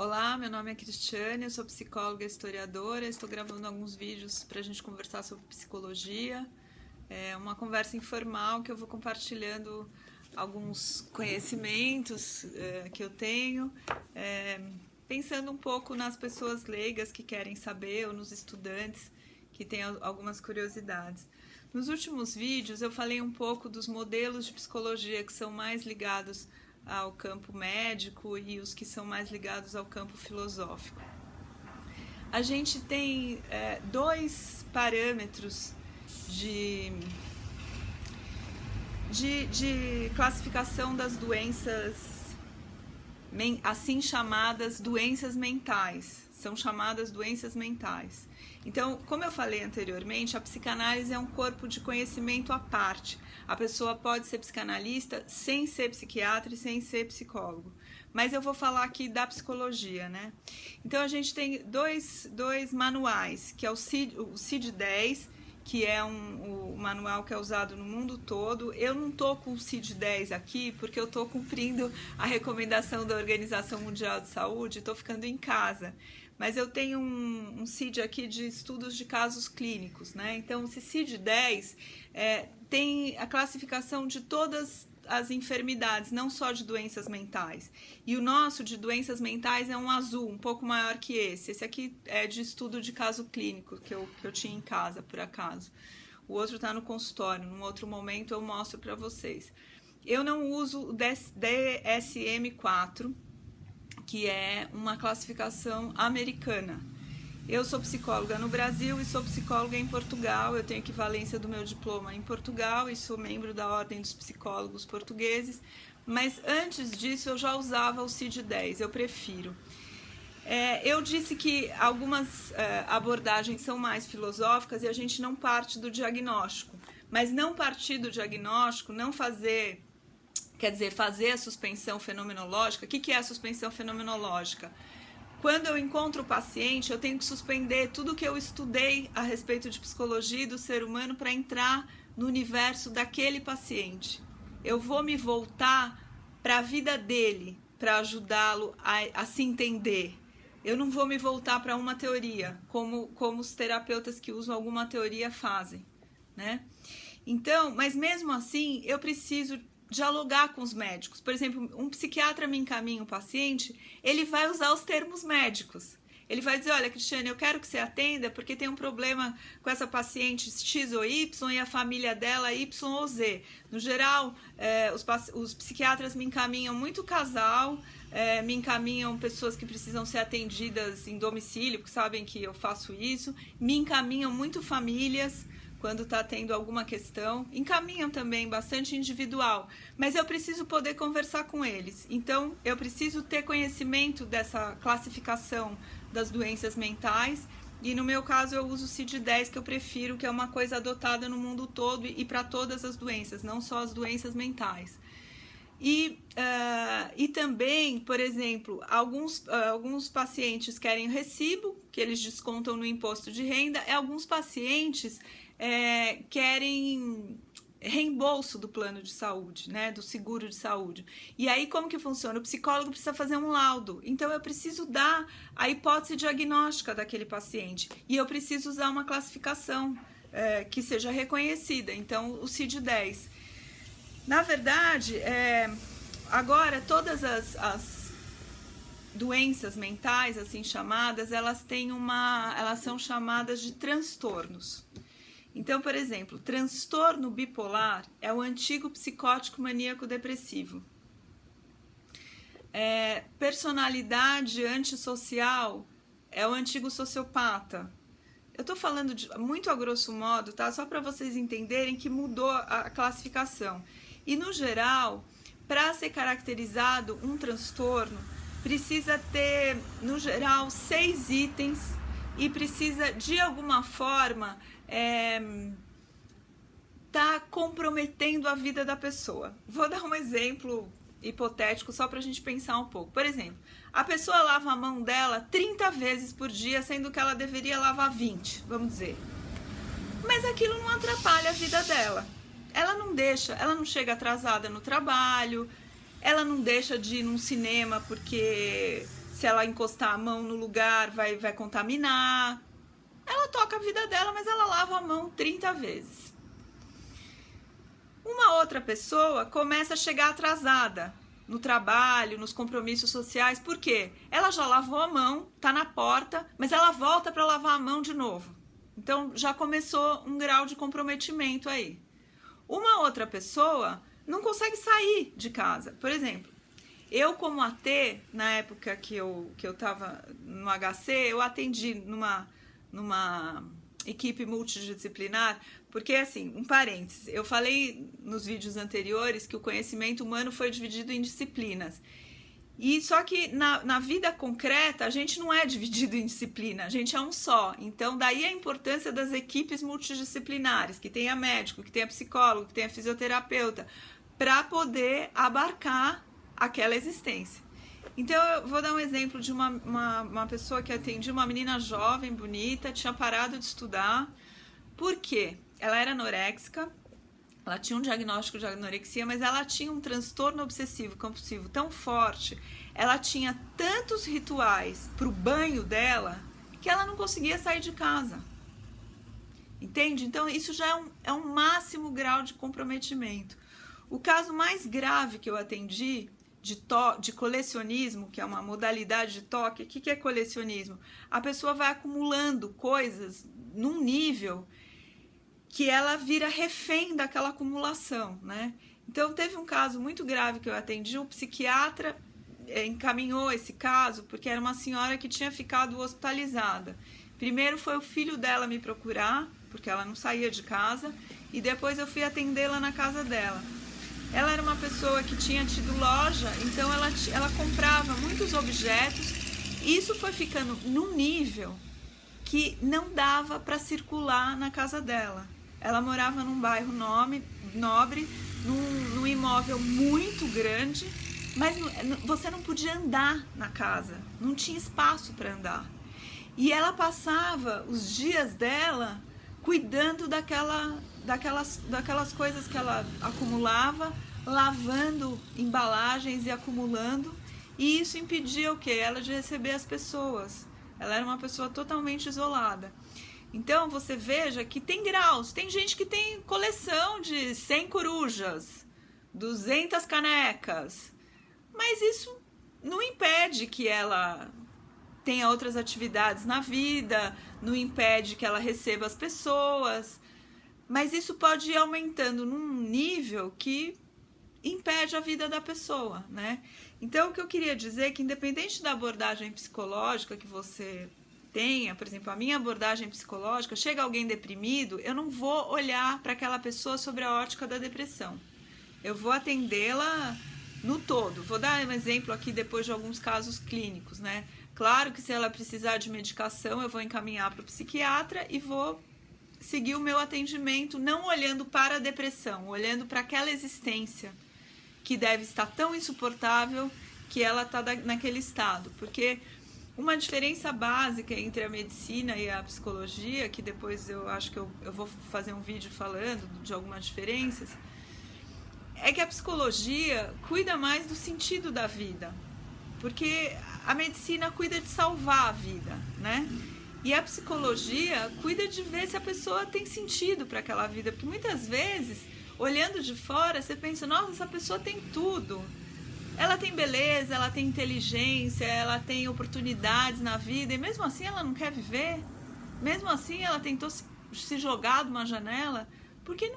Olá, meu nome é Cristiane, eu sou psicóloga e historiadora, estou gravando alguns vídeos para a gente conversar sobre psicologia. É uma conversa informal que eu vou compartilhando alguns conhecimentos que eu tenho, pensando um pouco nas pessoas leigas que querem saber ou nos estudantes que têm algumas curiosidades. Nos últimos vídeos eu falei um pouco dos modelos de psicologia que são mais ligados ao campo médico e os que são mais ligados ao campo filosófico. A gente tem dois parâmetros de classificação das doenças, assim chamadas doenças mentais. São chamadas doenças mentais. Então, como eu falei anteriormente, a psicanálise é um corpo de conhecimento à parte. A pessoa pode ser psicanalista sem ser psiquiatra e sem ser psicólogo. Mas eu vou falar aqui da psicologia, né? Então, a gente tem dois manuais, que é o CID-10, que é o manual que é usado no mundo todo. Eu não estou com o CID-10 aqui porque eu estou cumprindo a recomendação da Organização Mundial de Saúde, estou ficando em casa. Mas eu tenho um CID aqui de estudos de casos clínicos, né? Então, esse CID-10 tem a classificação de todas as enfermidades, não só de doenças mentais. E o nosso de doenças mentais é um azul, um pouco maior que esse. Esse aqui é de estudo de caso clínico, que eu tinha em casa, por acaso. O outro está no consultório, num outro momento eu mostro para vocês. Eu não uso o DSM-4, que é uma classificação americana. Eu sou psicóloga no Brasil e sou psicóloga em Portugal. Eu tenho equivalência do meu diploma em Portugal e sou membro da Ordem dos Psicólogos Portugueses. Mas antes disso eu já usava o CID-10, eu prefiro. Eu disse que algumas abordagens são mais filosóficas e a gente não parte do diagnóstico. Mas não partir do diagnóstico, não fazer... Quer dizer, fazer a suspensão fenomenológica. O que é a suspensão fenomenológica? Quando eu encontro o paciente, eu tenho que suspender tudo que eu estudei a respeito de psicologia e do ser humano para entrar no universo daquele paciente. Eu vou me voltar para a vida dele, para ajudá-lo a se entender. Eu não vou me voltar para uma teoria, como os terapeutas que usam alguma teoria fazem, né? Então, mas mesmo assim, eu preciso dialogar com os médicos. Por exemplo, um psiquiatra me encaminha um paciente, ele vai usar os termos médicos. Ele vai dizer, olha, Cristiane, eu quero que você atenda porque tem um problema com essa paciente X ou Y e a família dela Y ou Z. No geral, os psiquiatras me encaminham muito casal, me encaminham pessoas que precisam ser atendidas em domicílio, porque sabem que eu faço isso, me encaminham muito famílias, quando está tendo alguma questão, encaminham também bastante individual, mas eu preciso poder conversar com eles. Então, eu preciso ter conhecimento dessa classificação das doenças mentais, e no meu caso eu uso o CID-10, que eu prefiro, que é uma coisa adotada no mundo todo e para todas as doenças, não só as doenças mentais. E também, por exemplo, alguns pacientes querem recibo, que eles descontam no imposto de renda, e alguns pacientes querem reembolso do plano de saúde, né, do seguro de saúde. E aí como que funciona? O psicólogo precisa fazer um laudo, então eu preciso dar a hipótese diagnóstica daquele paciente e eu preciso usar uma classificação que seja reconhecida, então o CID-10. Na verdade, agora todas as doenças mentais, assim chamadas, elas são chamadas de transtornos. Então, por exemplo, transtorno bipolar é o antigo psicótico maníaco depressivo. Personalidade antissocial é o antigo sociopata. Eu estou falando muito a grosso modo, tá? Só para vocês entenderem que mudou a classificação. E, no geral, para ser caracterizado um transtorno, precisa ter, no geral, 6 itens e precisa, de alguma forma, tá comprometendo a vida da pessoa. Vou dar um exemplo hipotético só para a gente pensar um pouco. Por exemplo, a pessoa lava a mão dela 30 vezes por dia, sendo que ela deveria lavar 20, vamos dizer. Mas aquilo não atrapalha a vida dela. Ela não chega atrasada no trabalho, ela não deixa de ir num cinema porque se ela encostar a mão no lugar vai contaminar. Ela toca a vida dela, mas ela lava a mão 30 vezes. Uma outra pessoa começa a chegar atrasada no trabalho, nos compromissos sociais. Por quê? Ela já lavou a mão, tá na porta, mas ela volta para lavar a mão de novo. Então já começou um grau de comprometimento aí. Uma outra pessoa não consegue sair de casa. Por exemplo, eu como AT, na época que eu estava no HC, eu atendi numa equipe multidisciplinar, porque assim, um parênteses, eu falei nos vídeos anteriores que o conhecimento humano foi dividido em disciplinas. E só que na vida concreta a gente não é dividido em disciplina, a gente é um só. Então daí a importância das equipes multidisciplinares, que tenha médico, que tenha psicólogo, que tenha fisioterapeuta, para poder abarcar aquela existência. Então eu vou dar um exemplo de uma pessoa que atendi, uma menina jovem, bonita, tinha parado de estudar. Por quê? Ela era anoréxica, ela tinha um diagnóstico de anorexia, mas ela tinha um transtorno obsessivo compulsivo tão forte, ela tinha tantos rituais para o banho dela, que ela não conseguia sair de casa. Entende? Então isso já é um máximo grau de comprometimento. O caso mais grave que eu atendi de colecionismo, que é uma modalidade de toque, o que é colecionismo? A pessoa vai acumulando coisas num nível que ela vira refém daquela acumulação, né? Então teve um caso muito grave que eu atendi, o psiquiatra encaminhou esse caso porque era uma senhora que tinha ficado hospitalizada. Primeiro foi o filho dela me procurar, porque ela não saía de casa, e depois eu fui atendê-la na casa dela. Ela era uma pessoa que tinha tido loja, então ela comprava muitos objetos, e isso foi ficando num nível que não dava para circular na casa dela. Ela morava num bairro nobre, num imóvel muito grande, mas você não podia andar na casa, não tinha espaço para andar. E ela passava os dias dela cuidando daquelas coisas que ela acumulava, lavando embalagens e acumulando, e isso impedia o quê? Ela de receber as pessoas. Ela era uma pessoa totalmente isolada. Então você veja que tem graus, tem gente que tem coleção de 100 corujas, 200 canecas, mas isso não impede que ela tenha outras atividades na vida, não impede que ela receba as pessoas, mas isso pode ir aumentando num nível que impede a vida da pessoa, né? Então o que eu queria dizer é que independente da abordagem psicológica que você tenha, por exemplo, a minha abordagem psicológica, chega alguém deprimido, eu não vou olhar para aquela pessoa sobre a ótica da depressão. Eu vou atendê-la no todo. Vou dar um exemplo aqui depois de alguns casos clínicos, né? Claro que se ela precisar de medicação, eu vou encaminhar para o psiquiatra e vou seguir o meu atendimento, não olhando para a depressão, olhando para aquela existência que deve estar tão insuportável que ela está naquele estado. Porque uma diferença básica entre a medicina e a psicologia, que depois eu acho que eu vou fazer um vídeo falando de algumas diferenças, é que a psicologia cuida mais do sentido da vida, porque a medicina cuida de salvar a vida, né? E a psicologia cuida de ver se a pessoa tem sentido para aquela vida, porque muitas vezes, olhando de fora, você pensa, nossa, essa pessoa tem tudo. Ela tem beleza, ela tem inteligência, ela tem oportunidades na vida, e mesmo assim ela não quer viver. Mesmo assim ela tentou se jogar de uma janela, porque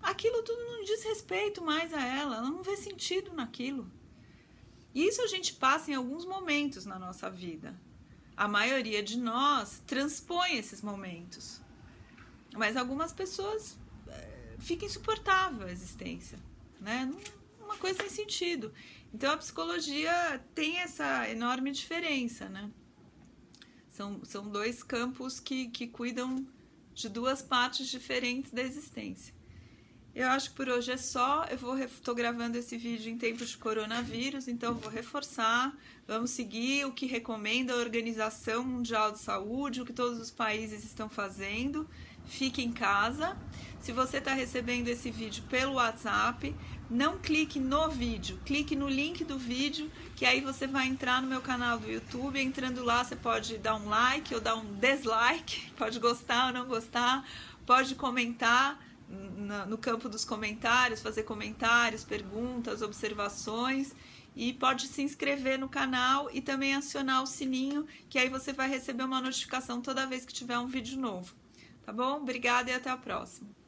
aquilo tudo não diz respeito mais a ela não vê sentido naquilo. E isso a gente passa em alguns momentos na nossa vida. A maioria de nós transpõe esses momentos. Mas algumas pessoas fica insuportável a existência, né? Uma coisa sem sentido. Então a psicologia tem essa enorme diferença, né? São dois campos que cuidam de duas partes diferentes da existência. Eu acho que por hoje é só. Estou gravando esse vídeo em tempos de coronavírus, então eu vou reforçar. Vamos seguir o que recomenda a Organização Mundial de Saúde, o que todos os países estão fazendo, fique em casa. Se você está recebendo esse vídeo pelo WhatsApp, não clique no vídeo, clique no link do vídeo, que aí você vai entrar no meu canal do YouTube. Entrando lá, você pode dar um like ou dar um dislike, pode gostar ou não gostar, pode comentar no campo dos comentários, fazer comentários, perguntas, observações, e pode se inscrever no canal e também acionar o sininho, que aí você vai receber uma notificação toda vez que tiver um vídeo novo. Tá bom? Obrigada e até a próxima.